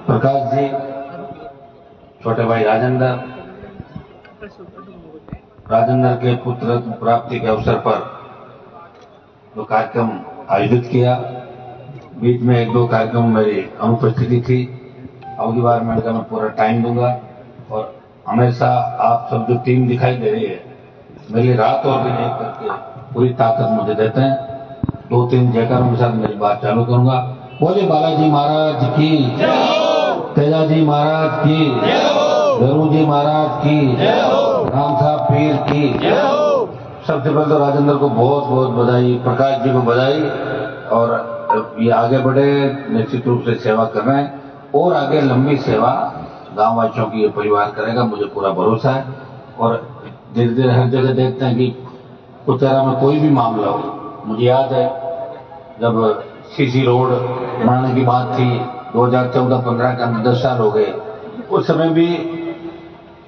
प्रकाश जी, छोटे भाई राजेंद्र के पुत्र प्राप्ति के अवसर पर जो कार्यक्रम आयोजित किया, बीच में एक दो कार्यक्रम मेरी अनुपस्थिति थी। अगली बार मैंने कहा मैं पूरा टाइम दूंगा और हमेशा आप सब जो टीम दिखाई दे रही है मेरे लिए रात और दिन एक करके पूरी ताकत मुझे देते हैं। 2-3 जयकारों के साथ मेरी बात चालू करूंगा। बोले बालाजी महाराज की, तेजा जी महाराज की, गुरु जी महाराज की, राम साहब पीर की। सबसे पहले तो राजेंद्र को बहुत बहुत बधाई, प्रकाश जी को बधाई। और ये आगे बढ़े, निश्चित रूप से सेवा कर रहे हैं और आगे लंबी सेवा गांव वासियों की ये परिवार करेगा, मुझे पूरा भरोसा है। और धीरे धीरे हर जगह देखते हैं कि कुचेरा में कोई भी मामला हो। मुझे याद है जब सीसी रोड बनाने की बात थी 2014-15 के अंदर 10 साल हो गए, उस समय भी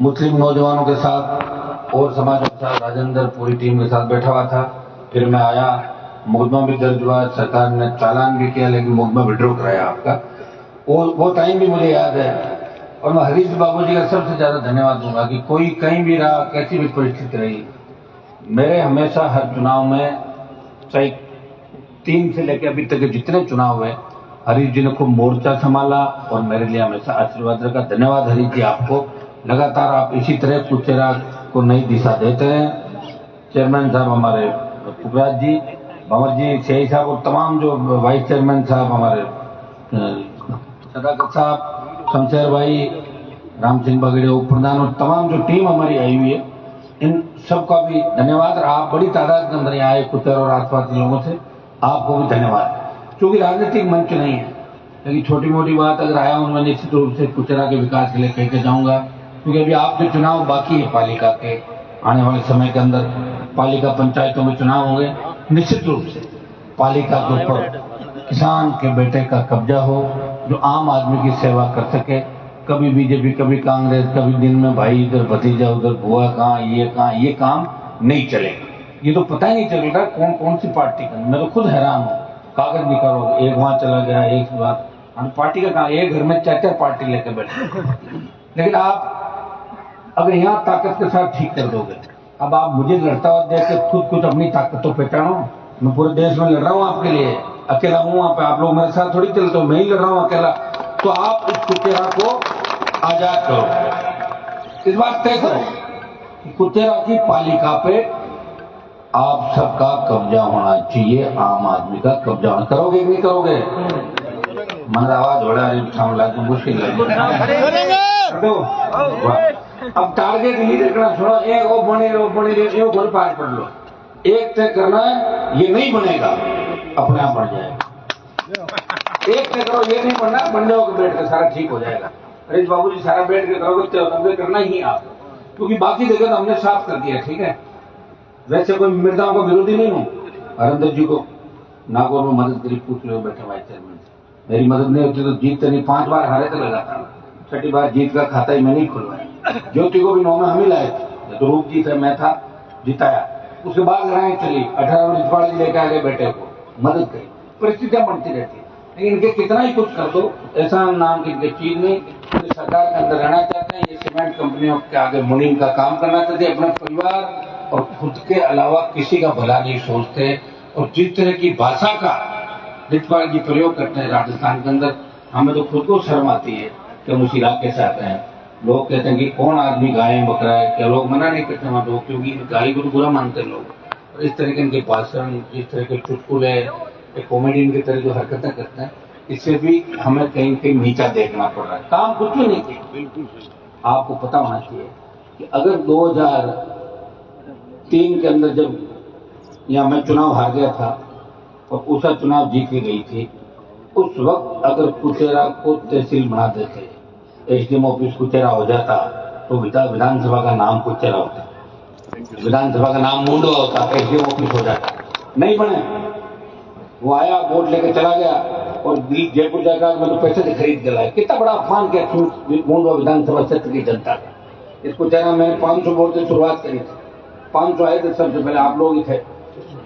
मुस्लिम नौजवानों के साथ और समाज के साथ राजेंद्र पूरी टीम के साथ बैठा हुआ था। फिर मैं आया, मुकदमा भी दर्ज हुआ, सरकार ने चालान भी किया, लेकिन मुकदमा विड्रॉ कराया आपका। वो टाइम भी मुझे याद है। और मैं हरीश बाबू जी का सबसे ज्यादा धन्यवाद दूंगा कि कोई कहीं भी रहा, कैसी भी परिस्थिति रही, मेरे हमेशा हर चुनाव में, चाहे 3 से लेकर अभी तक के जितने चुनाव हुए, हरीश जी ने खूब मोर्चा संभाला और मेरे लिए हमेशा आशीर्वाद रखा। धन्यवाद हरीश जी आपको। लगातार आप इसी तरह कुचेरा को नई दिशा देते हैं। चेयरमैन साहब हमारे पुखराज जी, भंवर जी, शेही साहब और तमाम जो वाइस चेयरमैन साहब हमारे सदाकत साहब, शमशेर भाई, राम सिंह बगड़े, उप प्रधान और तमाम जो टीम हमारी आई हुई है, इन सबका भी धन्यवाद। और आप बड़ी तादाद के अंदर आए कुचेरा और आसपास के लोगों से, आपको भी धन्यवाद। क्योंकि राजनीतिक मंच नहीं है, लेकिन छोटी मोटी बात अगर आया हूं, मैं निश्चित रूप से कुचेरा के विकास के लिए कह के जाऊंगा। क्योंकि अभी आपके चुनाव बाकी है, पालिका के आने वाले समय के अंदर पालिका पंचायतों में चुनाव होंगे। निश्चित रूप से पालिका के ऊपर किसान के बेटे का कब्जा हो, जो आम आदमी की सेवा कर सके। कभी बीजेपी, कभी कांग्रेस, कभी दिन में भाई इधर भतीजा, उधर बुआ कहाँ, ये काम नहीं चलेगा। ये तो पता ही नहीं चलेगा कौन सी पार्टी का। मैं तो खुद हैरान हूँ, कागज निकालो, एक वहां चला गया, एक बात पार्टी का कहा, एक घर में 4 पार्टी लेकर बैठे। लेकिन आप अगर यहाँ ताकत के साथ ठीक कर दोगे, अब आप मुझे लड़ता हुआ देख के खुद कुछ अपनी ताकत तो पहचानो। मैं पूरे देश में लड़ रहा हूँ आपके लिए, अकेला हूँ वहां पे, आप लोग मेरे साथ थोड़ी चलते हो, मैं ही लड़ रहा हूँ अकेला। तो आप इस कुचेरा को आजाद करो, इस बात तय करो। कुचेरा की पालिका पे आप सबका कब्जा होना चाहिए, आम आदमी का कब्जा होना। करोगे कि नहीं करोगे? मन आवाज हो रहा है, मुश्किल है। अब टारगेट नहीं देखना, छोड़ो, एक वो बने घर पार कर लो। एक तय करना है, ये नहीं बनेगा, अपने आप बढ़ जाएगा। एक तय करो, ये नहीं बनना, बनने होकर बैठ कर सारा ठीक हो जाएगा। हरीश बाबू जी सारा बैठ के करोगे, करना ही आप, क्योंकि बाकी जगह तो हमने साफ कर दिया, ठीक है। वैसे कोई मृदाओं का विरोधी नहीं हूँ। हरिंदर जी को नागौर में मदद करी, पूछ लो बैठे वाइस चेयरमैन से। मेरी मदद नहीं होती तो जीतते नहीं, 5 बार हारे तो लगाता, 6ठी बार जीत का खाता ही मैं नहीं खुलवाया। ज्योति को भी 9 में हम ही लाए थे, तो रूप जीत है, मैं था, जिताया। उसके बाद लड़ाई चली, 18 में रिजवाल जी लेके आ गए बेटे को, मदद करी। परिस्थितियां बनती रहती है, लेकिन इनके कितना ही कुछ कर दो, ऐसा नाम की इनकी चीज नहीं। तो सरकार के अंदर रहना चाहते हैं, ये सीमेंट कंपनियों के आगे मुनीम का काम करना चाहते हैं, अपना परिवार और खुद के अलावा किसी का भला नहीं सोचते। और जिस तरह की भाषा का रिजवाल जी प्रयोग करते हैं राजस्थान के अंदर, हमें तो खुद को शर्म आती है कि हम उस इलाके से आते हैं। लोग कहते हैं कि कौन आदमी गाय बकरा है, क्या लोग मना नहीं करते वहां लोग, क्योंकि गाली को तो बुरा मानते हैं लोग। और इस तरह के इनके भाषण, इस तरह के चुटकुले, कॉमेडियन की तरह जो हरकतें करते हैं, इससे भी हमें कहीं कहीं नीचा देखना पड़ रहा है। काम कुछ भी नहीं किया। बिल्कुल आपको पता होना चाहिए कि अगर 2003 के अंदर जब यहाँ मैं चुनाव हार गया था और उषा चुनाव जीत के गई थी, उस वक्त अगर कुचेरा को तहसील बना देते, एसडीएम ऑफिस कुचेरा हो जाता, तो विधानसभा का नाम कुचेरा होता, विधानसभा का नाम मुंडवा होता, एसडीएम ऑफिस हो जाता। नहीं बने, वो आया, वोट लेके चला गया और जयपुर जाकर मैं तो पैसे से खरीद के लाया। कितना बड़ा अपमान किया मुंडवा विधानसभा क्षेत्र की जनता का। इसको कहना, मैंने 500 वोट से शुरुआत करी थी, 500 आए थे सबसे पहले, आप लोग ही थे।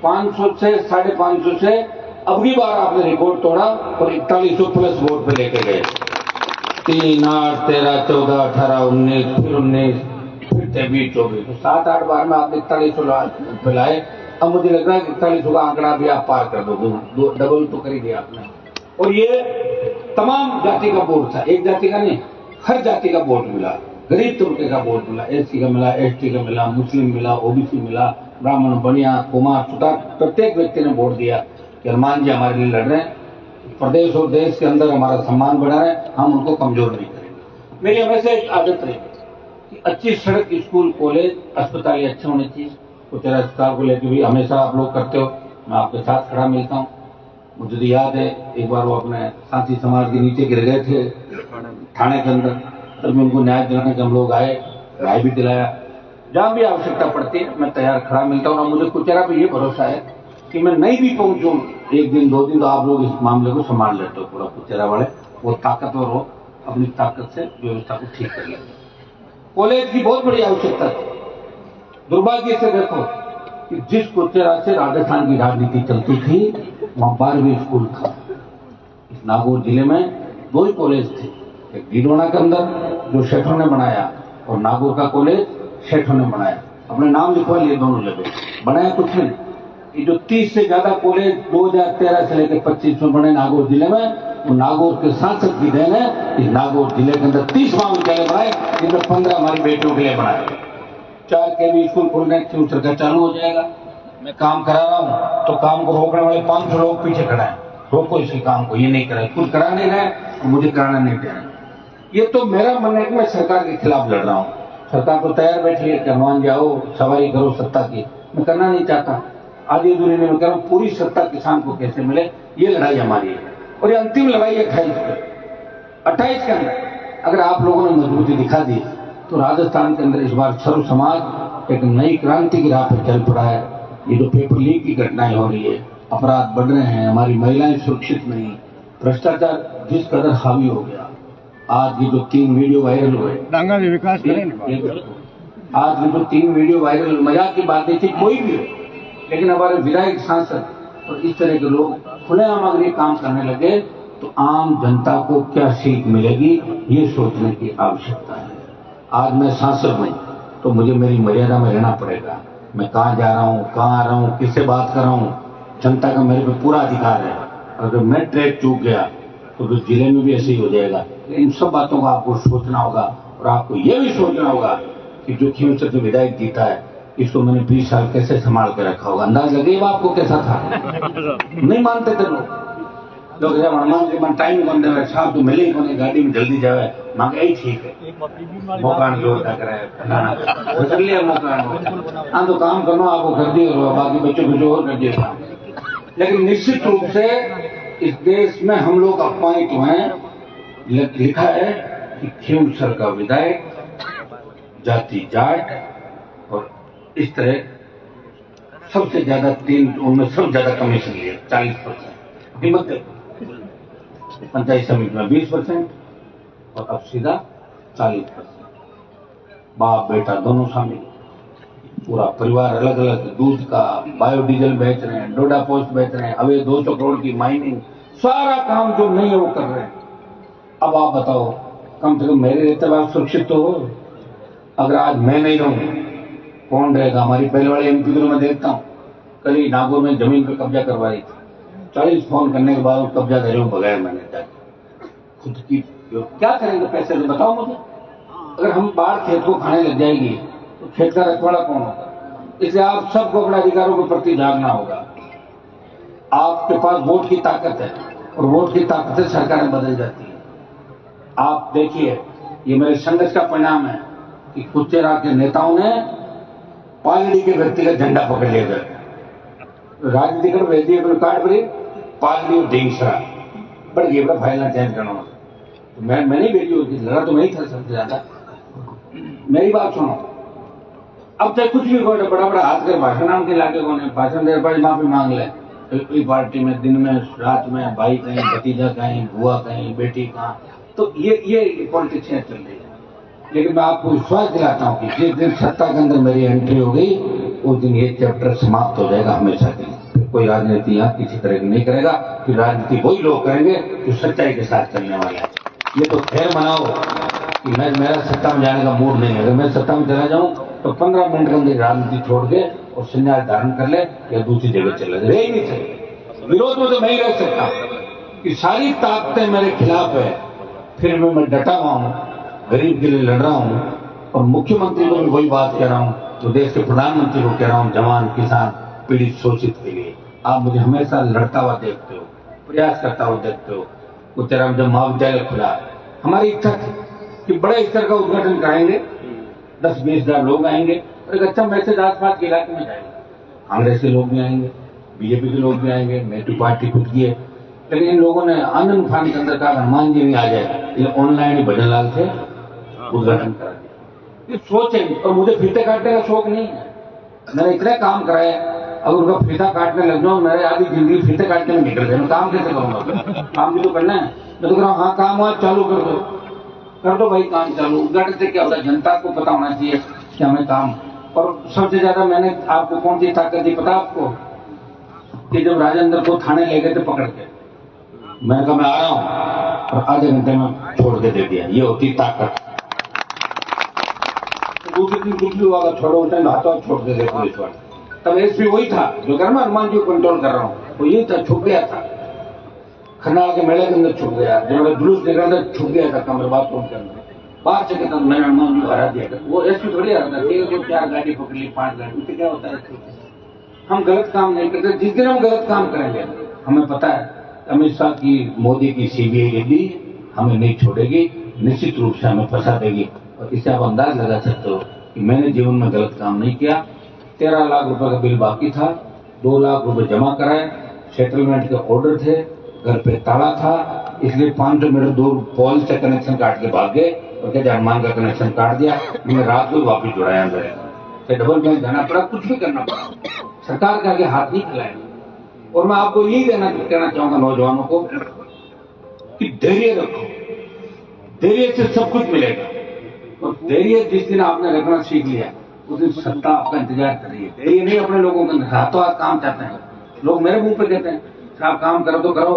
500 से 550 से अगली बार आपने रिकॉर्ड तोड़ा और 4100 प्लस वोट पे लेके गए। 3, 8, 13, 14, 18, 19, फिर 19, फिर 23, 24, तो 7-8 बार में आपने 41 पिलाए। अब मुझे लग रहा है कि 41 का आंकड़ा भी आप पार कर दोगे, डबल तो कर ही दिया आपने। और ये तमाम जाति का वोट था, एक जाति का नहीं, हर जाति का वोट मिला। गरीब तबके का वोट मिला, एससी का मिला, एसटी का मिला, मुस्लिम मिला, ओबीसी मिला, ब्राह्मण, बनिया, कुमार, सुतार, प्रत्येक व्यक्ति ने वोट दिया कि हनुमान जी हमारे लिए लड़ रहे हैं, प्रदेश और देश के अंदर हमारा सम्मान बढ़ा रहे हैं, हम उनको कमजोर नहीं करेंगे। मेरी हमेशा एक आदत रही कि अच्छी सड़क, स्कूल, कॉलेज, अस्पताल अच्छे होने चाहिए। तो तेरा अस्पताल को लेकर भी हमेशा आप लोग करते हो, मैं आपके साथ खड़ा मिलता हूँ। मुझे तो याद है एक बार वो अपने साथी समाज के नीचे गिर गए थे थाने के अंदर, तब उनको न्याय दिलाने के हम लोग आए, राय भी दिलाया। जहां भी आवश्यकता पड़ती है मैं तैयार खड़ा मिलता हूँ। और मुझे कुचेरा पे ये भरोसा है कि मैं नहीं भी पहुंचूं 1 दिन 2 दिन, तो आप लोग इस मामले को संभाल लेते हो, पूरा कुचेरा वाले वो ताकतवर हो, अपनी ताकत से व्यवस्था को ठीक कर लेते। कॉलेज की बहुत बड़ी आवश्यकता थी। दुर्भाग्य से देखो कि जिस कुचेरा से राजस्थान की राजनीति चलती थी वहां 12वीं स्कूल था। इस नागौर जिले में 2 ही कॉलेज थे, एक डीडोना के अंदर जो शेठों ने बनाया और नागौर का कॉलेज शेठों ने बनाया। अपने नाम लिखवा लिए दोनों जगह, बनाया कुछ नहीं। ये जो 30 से ज्यादा कॉलेज 2013 से लेकर 25 में बने नागौर जिले में, वो नागौर के सांसद की देन है। इस नागौर जिले के अंदर 30 महाविद्यालय बनाए, जिनमें 15 हमारी बेटियों के लिए बनाए। 4 के भी स्कूल खोलने की सरकार चालू हो जाएगा। मैं काम करा रहा हूं तो काम को रोकने वाले 500 लोग पीछे खड़े हैं, रोको इसी काम को, ये नहीं कराए, खुद करा नहीं रहे तो मुझे कराना नहीं दे रहे। ये तो मेरा मन है कि मैं सरकार के खिलाफ लड़ रहा हूं। सरकार तो तैयार बैठी है कि हनुमान जाओ सवारी करो सत्ता की, मैं करना नहीं चाहता। आधी अधूरी नहीं, मैं कह रहा हूं पूरी सत्ता किसान को कैसे मिले, ये लड़ाई हमारी है। और ये अंतिम लड़ाई है 28 के अंदर अगर आप लोगों ने मजबूती दिखा दी तो राजस्थान के अंदर इस बार सर्व समाज एक नई क्रांति की राह पर चल पड़ा है। ये जो पेपर लीक की घटनाएं हो रही है, अपराध बढ़ रहे हैं, हमारी महिलाएं सुरक्षित नहीं, भ्रष्टाचार जिस कदर हावी हो गया। आज ये जो 3 वीडियो वायरल हुए, विकास आज ये जो 3 वीडियो वायरल, मजाक की बात नहीं थी कोई भी हो, लेकिन हमारे विधायक, सांसद और इस तरह के लोग खुलेआम अगर ये काम करने लगे तो आम जनता को क्या सीख मिलेगी, ये सोचने की आवश्यकता है। आज मैं सांसद हूं तो मुझे मेरी मर्यादा में रहना पड़ेगा। मैं कहाँ जा रहा हूँ, कहाँ आ रहा हूँ, किससे बात कर रहा हूँ, जनता का मेरे पे पूरा अधिकार है। अगर मैं ट्रैक चूक गया तो जिले में भी ऐसे ही हो जाएगा। इन सब बातों का आपको सोचना होगा और आपको ये भी सोचना होगा कि जो खींवसर से विधायक जीता है इसको मैंने 20 साल कैसे संभाल के रखा होगा। अंदाज लगेगा आपको कैसा था। नहीं मानते थे लोग जब हनुमान जी टाइम बन रहे साहब तो मिले ही गाड़ी में जल्दी जाए, मांगे यही ठीक है, मौका जोर तक रहे कर लिया मौका। हाँ तो काम करना आपको कर दिए और बाकी बच्चों को जो और कर दिया। लेकिन निश्चित रूप से इस देश में हम लोग अपमानित हुए। लिखा है कि खींवसर का विधायक जाति जाट और इस तरह सबसे ज्यादा 3 उनमें सबसे ज्यादा कमीशन लिया 40%। हिम्मत पंचायत समिति में 20% और अब सीधा 40%। बाप बेटा दोनों शामिल, पूरा परिवार अलग अलग, दूध का बायोडीजल बेच रहे हैं, डोडा पोस्ट बेच रहे हैं, अवैध 200 करोड़ की माइनिंग, सारा काम जो नहीं है वो कर रहे हैं। अब आप बताओ, कम से कम मेरे रहते हुए आप सुरक्षित तो हो। अगर आज मैं नहीं रहूं कौन रहेगा? हमारी पहले वाले एमपी को मैं देखता हूं, कल ही नागौर में जमीन पर कब्जा करवा रही थी, 40 फोन करने के बाद कब्जा करे बगैर मैंने जाके खुद की। क्या करेंगे पैसे तो बताओ मुझे। अगर हम बाहर खेत को खाने लग जाएगी तो खेत का रखवाला कौन होगा? इसलिए आप सबको अपने अधिकारों के प्रति जागना होगा। आपके पास वोट की ताकत है और वोट की ताकत से सरकारें बदल जाती है। आप देखिए, ये मेरे संघर्ष का परिणाम है कि कुचेरा के नेताओं ने पालड़ी के व्यक्ति का झंडा पकड़ लिया गया, राजनीति कर भेज दिए कार्ड पर पालड़ी और ढींगसरा बढ़ गई, बड़ा फाइल चेंज करना। तो मैं नहीं भेजी होती, लड़ा तो नहीं था सबसे ज्यादा। मेरी बात सुनो, अब तक कुछ भी कोई बड़ा बड़ा हाथ कर भाषण नाम के लाके कौन है, भाषण दे पास माफी मांग ले। कोई पार्टी में दिन में रात में भाई कहीं, भतीजा कहीं, बुआ कहीं, बेटी कहाँ, तो ये पॉलिटिक्स चल रही है। लेकिन मैं आपको विश्वास दिलाता हूँ कि जिस दिन सत्ता के अंदर मेरी एंट्री हो गई उस दिन ये चैप्टर समाप्त हो जाएगा हमेशा के लिए। कोई राजनीति यहाँ किसी तरह की नहीं करेगा। फिर राजनीति वही लोग करेंगे जो सच्चाई के साथ चलने वाले हैं। ये तो खैर मनाओ कि मेरा सत्ता में जाने का मूड नहीं है। अगर मैं सत्ता में चला जाऊं तो 15 मिनट के अंदर राजनीति छोड़ के और संन्यास धारण कर ले या दूसरी जगह चला जाए। रह ही नहीं सकते। विरोध में तो मैं ही रह सकता कि सारी ताकतें मेरे खिलाफ है, फिर भी मैं डटा हुआ हूं, गरीब के लिए लड़ रहा हूं और मुख्यमंत्री को भी वही बात कह रहा हूं तो देश के प्रधानमंत्री को कह रहा हूं, जवान किसान पीड़ित शोषित के लिए आप मुझे हमेशा लड़ता हुआ देखते हो, प्रयास करता हुआ देखते हो। उत्तराखंड जब महाविद्यालय खुला, हमारी इच्छा थी कि बड़े स्तर का उद्घाटन कराएंगे, 10-20 हजार लोग आएंगे और एक अच्छा मैसेज आसपास के इलाके में जाएंगे। कांग्रेस के लोग भी आएंगे, बीजेपी के लोग भी आएंगे, मेरी पार्टी खुद की है। लेकिन इन लोगों ने आनंद फान के अंदर कहा हनुमान जी भी आ जाए, ये ऑनलाइन ही भजन लाल थे उद्घाटन करा दिया। ये सोच है और मुझे फीते काटने का शौक नहीं है। मैंने इतने काम कराए, अगर उनका फीता काटने लग जाऊं मेरे आधी जिंदगी फीते काटने में निकल जाए। मैं काम कैसे करूंगा? काम भी तो करना है। मैं तो कह रहा हूँ हाँ काम हुआ चालू कर दो भाई, काम चालू। उद्घाटन से क्या होता है, जनता को पता होना चाहिए कि हमें काम। और सबसे ज्यादा मैंने आपको कौन सी ताकत दी पता आपको? कि जब राजेंद्र को थाने ले गए थे पकड़ के, मैंने कहा मैं आ रहा हूं और आधे घंटे में छोड़ के दे दिया। ये होती ताकत। दूसरे दिन कुछ भी हुआ छोड़ो उठे हाथों छोड़ दे पुलिस वाले। तब एसपी वही था जो कर मैं हनुमान जी को कंट्रोल कर रहा हूँ, वो यही था, छुप गया था खन्नाल के मेले के अंदर, छुप गया। जब मेरा जुलूस देख रहा था छुप गया था कमर बाथरूम के अंदर। बाहर से कहता मैंने हनुमान जी को हरा दिया था। वो एसपी थोड़ी हरा था, 4 गाड़ी पकड़ ली, 5 गाड़ी, उससे क्या होता है? हम गलत काम नहीं करते। जिस दिन हम गलत काम करेंगे हमें पता है अमित शाह की, मोदी की सीबीआई ईडी हमें नहीं छोड़ेगी, निश्चित रूप से हमें फंसा देगी। और इससे आप अंदाज लगा सकते हो कि मैंने जीवन में गलत काम नहीं किया। 13 लाख रुपए का बिल बाकी था, 2 लाख रुपए जमा कराए, सेटलमेंट के ऑर्डर थे, घर पे ताला था, इसलिए 500 मीटर दूर पोल से कनेक्शन काट के भाग गए और कहते हनुमान का कनेक्शन काट दिया। मैंने रात को वापिस जुड़ाया मेरे डबल बैंक जाना पड़ा, कुछ भी करना पड़ा, सरकार के आगे हाथ नहीं फैलाया। और मैं आपको यही कहना चाहूंगा नौजवानों को कि धैर्य रखो, धैर्य से सब कुछ मिलेगा। और धैर्य जिस दिन आपने रखना सीख लिया उस दिन सत्ता आपका इंतजार कर रही है। धैर्य नहीं अपने लोगों के अंदर, हाथों हाथ काम चाहते हैं लोग। मेरे मुंह पे कहते हैं आप काम करो तो करो,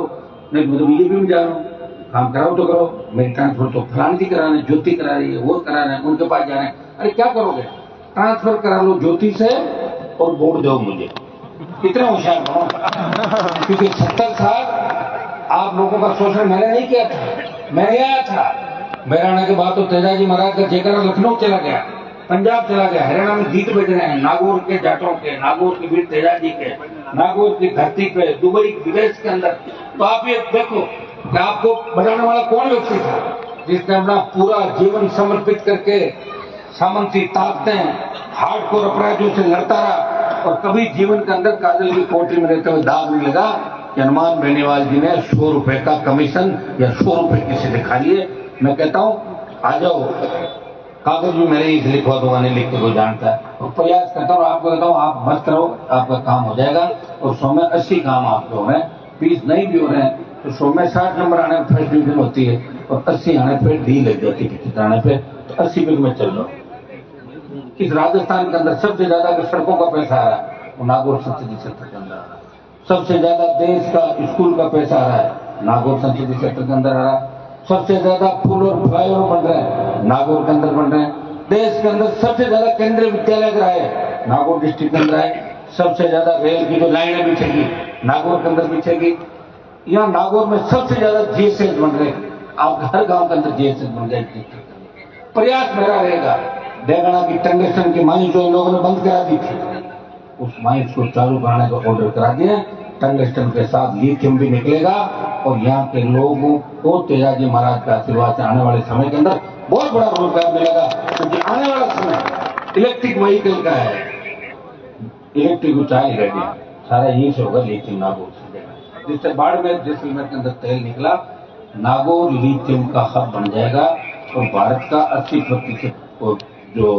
नहीं मैं तो बीजेपी में जा रहा हूँ, काम कराओ तो करो। मेरी ट्रांसफर तो फलानी करा रहे हैं, ज्योति करा रही है, वो करा रहे हैं, उनके पास जा रहे हैं। अरे क्या करोगे? ट्रांसफर करा लो ज्योति से और वोट दो मुझे। कितना होशियार बनो, क्योंकि 70 साल आप लोगों का शोषण मैंने नहीं किया था, मैं आया था। मेरे आने के बाद तो तेजाजी महाराज का जयकारा लखनऊ चला गया, पंजाब चला गया, हरियाणा में गीत बज रहे हैं नागौर के जाटों के, नागौर के वीर तेजाजी के, नागौर की धरती पे, दुबई विदेश के अंदर। तो आप ये देखो कि आपको बजाने वाला कौन व्यक्ति था जिसने अपना पूरा जीवन समर्पित करके सामंती ताकतें हार्डकोर अपराधियों से लड़ता रहा और कभी जीवन के अंदर काजल की कोठरी में रहते हुए दाग नहीं लगा कि हनुमान बेनीवाल जी ने 100 रुपए का कमीशन या 100 रुपए किसी से खा लिए। मैं कहता हूं आ जाओ, कागज भी मेरे ही लिखवा दूंगा, नहीं लिख के वो जानता है। और प्रयास करता हूँ, आपको कहता हूँ आप मत करो, आपका काम हो जाएगा। और 100 में 80 काम आपके हो रहे हैं, 20 नहीं भी हो रहे हैं तो 100 में 60 नंबर आने पर फर्स्ट डिवीजन होती है और 80 आने पर डी लग जाती है, 25 आने पर तो 80 पे मैं चल रहा हूँ। इस राजस्थान के अंदर सबसे ज्यादा अगर सड़कों का पैसा आ रहा है वो नागौर संसदीय क्षेत्र के अंदर आ रहा है। सबसे ज्यादा देश का स्कूल का पैसा आ रहा है नागौर संसदीय क्षेत्र के अंदर आ रहा है। सबसे ज्यादा पुल और फ्लाईओवर बन रहे हैं नागौर के अंदर बन रहे हैं। देश के अंदर सबसे ज्यादा केंद्रीय विद्यालय है नागौर डिस्ट्रिक्ट के अंदर है। सबसे ज्यादा रेल की जो लाइनें बिछेगी नागौर के अंदर बिछेगी। यहाँ नागौर में सबसे ज्यादा जीएसएस बन रहे हैं, आप हर गांव के अंदर जीएसएस बन जाएगी। प्रयास मेरा रहेगा। देगना की टंगस्टन की माइंस जो इन लोगों ने बंद करा दी थी, उस माइंस को चालू कराने का ऑर्डर करा दिए। टंगस्टन के साथ लिथियम भी निकलेगा और यहाँ के लोगों को तेजाजी महाराज का आशीर्वाद से आने वाले समय के अंदर बहुत बड़ा रोजगार मिलेगा। क्योंकि आने वाला समय इलेक्ट्रिक व्हीकल का है, इलेक्ट्रिक उचाई रेडी सारा यहीं से होगा, लिथियम नागौर से देगा। जिससे बाड़मेर जैसलमेर के अंदर तेल निकला, नागौर लिथियम का हब बन जाएगा और भारत का 80% जो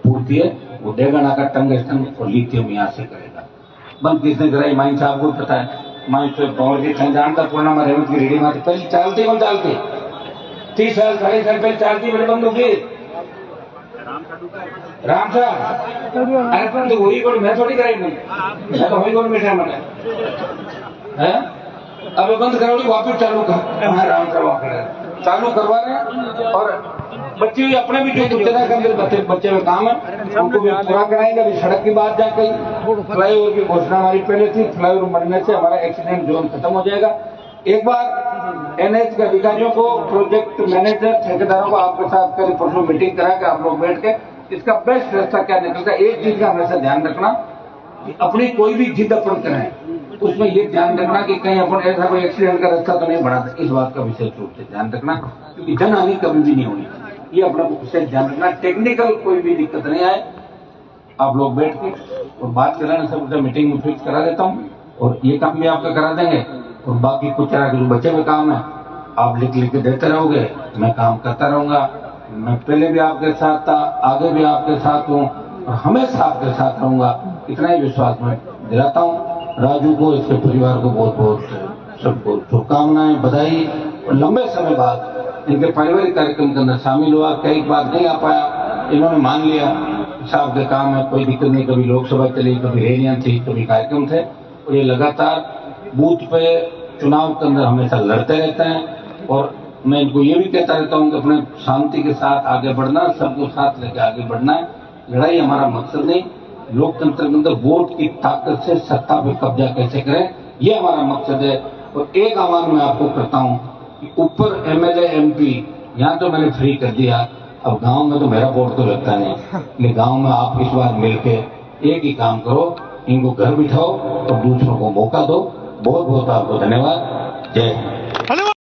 पूर्ति है वो देगना का टंगस्टन और लिथियम यहाँ से करेगा। बंद किसने कराई? माइंस आपको पता है, माइंस पावर की जानता पूर्णिमा रेवत की रेडी मारती पहले चलती कौन चलती 30 साल 40 साल पहले चलती, बड़े बंद होगी राम साहब। अरे तुम तो वही बोल, मैं थोड़ी कराई, मैं तो वही बोल बैठा मत है। अब बंद करो वापिस चालू कर, राम साहब चालू करवा रहे हैं और बच्चे भी अपने भी जो गुजरा कर बच्चे में काम है उनको भी पूरा कराएंगे। अभी सड़क की बात जा गई, फ्लाईओवर की घोषणा हमारी पहले थी, फ्लाईओवर बनने से हमारा एक्सीडेंट जोन खत्म हो जाएगा। एक बार एनएच के अधिकारियों को, प्रोजेक्ट मैनेजर, ठेकेदारों को आपके साथ कल परसों मीटिंग करा के आप लोग बैठ के इसका बेस्ट रास्ता क्या निकलता है। एक चीज का हमेशा ध्यान रखना कि अपनी कोई भी जिद अपन करें उसमें ये ध्यान रखना कि कहीं अपन ऐसा कोई एक्सीडेंट का रास्ता तो नहीं बनाते। इस बात का विशेष रूप से ध्यान रखना, क्योंकि जनहानि कभी भी नहीं होनी, ये अपना विशेष ध्यान रखना। टेक्निकल कोई भी दिक्कत नहीं आए, आप लोग बैठ के और बात कराना, सब मीटिंग में फिक्स करा देता हूँ और ये काम भी आपका करा देंगे। और बाकी कुछ तरह के जो बचे हुए काम है आप लिख के देते रहोगे, मैं काम करता रहूंगा। मैं पहले भी आपके साथ था, आगे भी आपके साथ हूँ और हमेशा आपके साथ रहूंगा, इतना ही विश्वास मैं दिलाता हूँ। राजू को, इसके परिवार को बहुत बहुत सबको शुभकामनाएं, बधाई। और लंबे समय बाद इनके पारिवारिक कार्यक्रम के अंदर शामिल हुआ, कई बार नहीं आ पाया, इन्होंने मान लिया साहब के काम है, कोई दिक्कत नहीं। कभी लोकसभा चली, कभी रैलियां थी, कभी कार्यक्रम थे और ये लगातार बूथ पे चुनाव के अंदर हमेशा लड़ते रहते हैं। और मैं इनको ये भी कहता रहता हूँ कि अपने शांति के साथ आगे बढ़ना, सबको साथ लेकर आगे बढ़ना है। लड़ाई हमारा मकसद नहीं, लोकतंत्र के अंदर वोट की ताकत से सत्ता पे कब्जा कैसे करें, ये हमारा मकसद है। और एक आह्वान मैं आपको करता हूँ कि ऊपर एमएलए एमपी यहाँ तो मैंने फ्री कर दिया, अब गांव में तो मेरा वोट तो लगता नहीं, लेकिन गांव में आप इस बार मिलके एक ही काम करो, इनको घर बिठाओ और दूसरों को मौका दो। बहुत बहुत आपको धन्यवाद। जय हिंद।